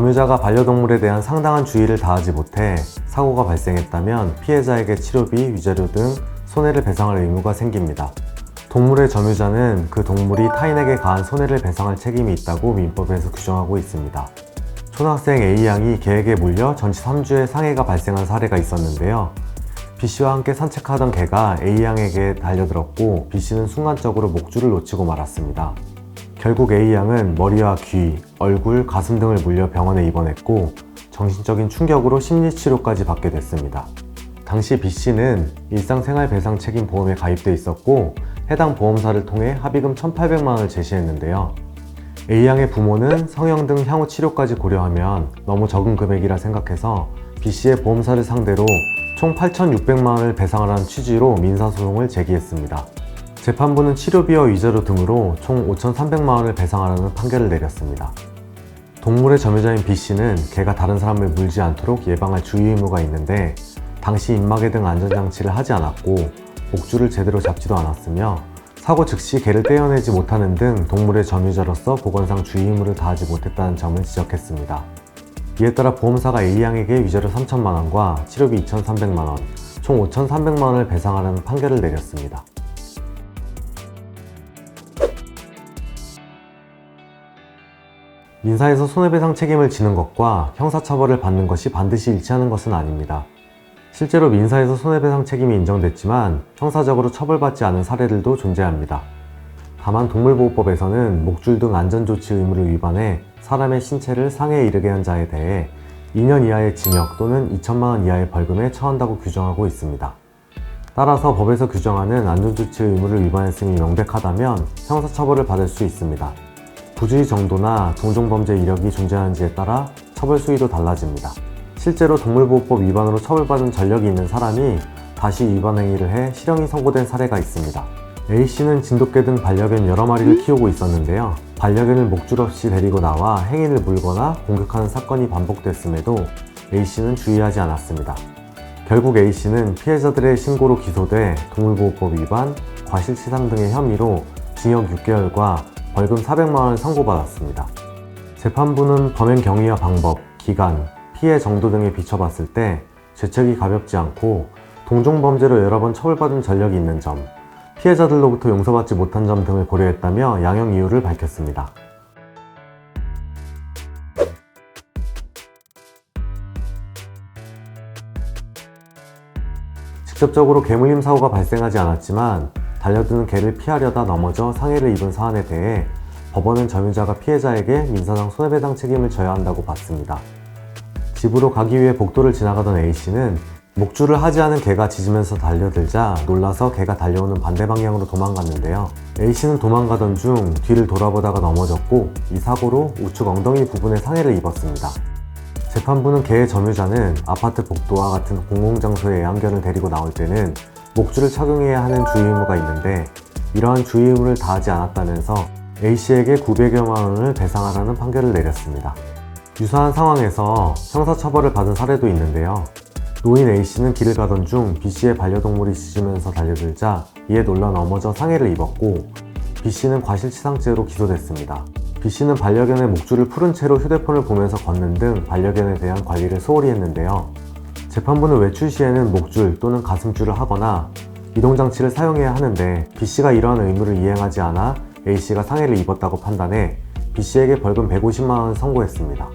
점유자가 반려동물에 대한 상당한 주의를 다하지 못해 사고가 발생했다면 피해자에게 치료비, 위자료 등 손해를 배상할 의무가 생깁니다. 동물의 점유자는 그 동물이 타인에게 가한 손해를 배상할 책임이 있다고 민법에서 규정하고 있습니다. 초등학생 A양이 개에게 물려 전치 3주의 상해가 발생한 사례가 있었는데요. B씨와 함께 산책하던 개가 A양에게 달려들었고 B씨는 순간적으로 목줄을 놓치고 말았습니다. 결국 A양은 머리와 귀, 얼굴, 가슴 등을 물려 병원에 입원했고 정신적인 충격으로 심리치료까지 받게 됐습니다. 당시 B씨는 일상생활배상책임보험에 가입돼 있었고 해당 보험사를 통해 합의금 1,800만 원을 제시했는데요. A양의 부모는 성형 등 향후 치료까지 고려하면 너무 적은 금액이라 생각해서 B씨의 보험사를 상대로 총 8,600만 원을 배상하라는 취지로 민사소송을 제기했습니다. 재판부는 치료비와 위자료 등으로 총 5,300만 원을 배상하라는 판결을 내렸습니다. 동물의 점유자인 B씨는 개가 다른 사람을 물지 않도록 예방할 주의 의무가 있는데 당시 입마개 등 안전장치를 하지 않았고 목줄을 제대로 잡지도 않았으며 사고 즉시 개를 떼어내지 못하는 등 동물의 점유자로서 보건상 주의 의무를 다하지 못했다는 점을 지적했습니다. 이에 따라 보험사가 A양에게 위자료 3,000만 원과 치료비 2,300만 원, 총 5,300만 원을 배상하라는 판결을 내렸습니다. 민사에서 손해배상 책임을 지는 것과 형사처벌을 받는 것이 반드시 일치하는 것은 아닙니다. 실제로 민사에서 손해배상 책임이 인정됐지만 형사적으로 처벌받지 않은 사례들도 존재합니다. 다만 동물보호법에서는 목줄 등 안전조치 의무를 위반해 사람의 신체를 상해에 이르게 한 자에 대해 2년 이하의 징역 또는 2천만 원 이하의 벌금에 처한다고 규정하고 있습니다. 따라서 법에서 규정하는 안전조치 의무를 위반했음이 명백하다면 형사처벌을 받을 수 있습니다. 부주의 정도나 동종범죄 이력이 존재하는지에 따라 처벌 수위도 달라집니다. 실제로 동물보호법 위반으로 처벌받은 전력이 있는 사람이 다시 위반 행위를 해 실형이 선고된 사례가 있습니다. A씨는 진돗개 등 반려견 여러 마리를 키우고 있었는데요. 반려견을 목줄 없이 데리고 나와 행인을 물거나 공격하는 사건이 반복됐음에도 A씨는 주의하지 않았습니다. 결국 A씨는 피해자들의 신고로 기소돼 동물보호법 위반, 과실치상 등의 혐의로 징역 6개월과 벌금 400만 원을 선고받았습니다. 재판부는 범행 경위와 방법, 기간, 피해 정도 등에 비춰봤을 때 죄책이 가볍지 않고 동종범죄로 여러 번 처벌받은 전력이 있는 점, 피해자들로부터 용서받지 못한 점 등을 고려했다며 양형 이유를 밝혔습니다. 직접적으로 개물림 사고가 발생하지 않았지만 달려드는 개를 피하려다 넘어져 상해를 입은 사안에 대해 법원은 점유자가 피해자에게 민사상 손해배상 책임을 져야 한다고 봤습니다. 집으로 가기 위해 복도를 지나가던 A씨는 목줄을 하지 않은 개가 짖으면서 달려들자 놀라서 개가 달려오는 반대 방향으로 도망갔는데요. A씨는 도망가던 중 뒤를 돌아보다가 넘어졌고 이 사고로 우측 엉덩이 부분에 상해를 입었습니다. 재판부는 개의 점유자는 아파트 복도와 같은 공공장소에 애완견을 데리고 나올 때는 목줄을 착용해야 하는 주의 의무가 있는데 이러한 주의 의무를 다하지 않았다면서 A씨에게 900여만 원을 배상하라는 판결을 내렸습니다. 유사한 상황에서 형사처벌을 받은 사례도 있는데요. 노인 A씨는 길을 가던 중 B씨의 반려동물이 짖으면서 달려들자 이에 놀라 넘어져 상해를 입었고 B씨는 과실치상죄로 기소됐습니다. B씨는 반려견의 목줄을 풀은 채로 휴대폰을 보면서 걷는 등 반려견에 대한 관리를 소홀히 했는데요. 재판부는 외출 시에는 목줄 또는 가슴줄을 하거나 이동장치를 사용해야 하는데 B씨가 이러한 의무를 이행하지 않아 A씨가 상해를 입었다고 판단해 B씨에게 벌금 150만 원을 선고했습니다.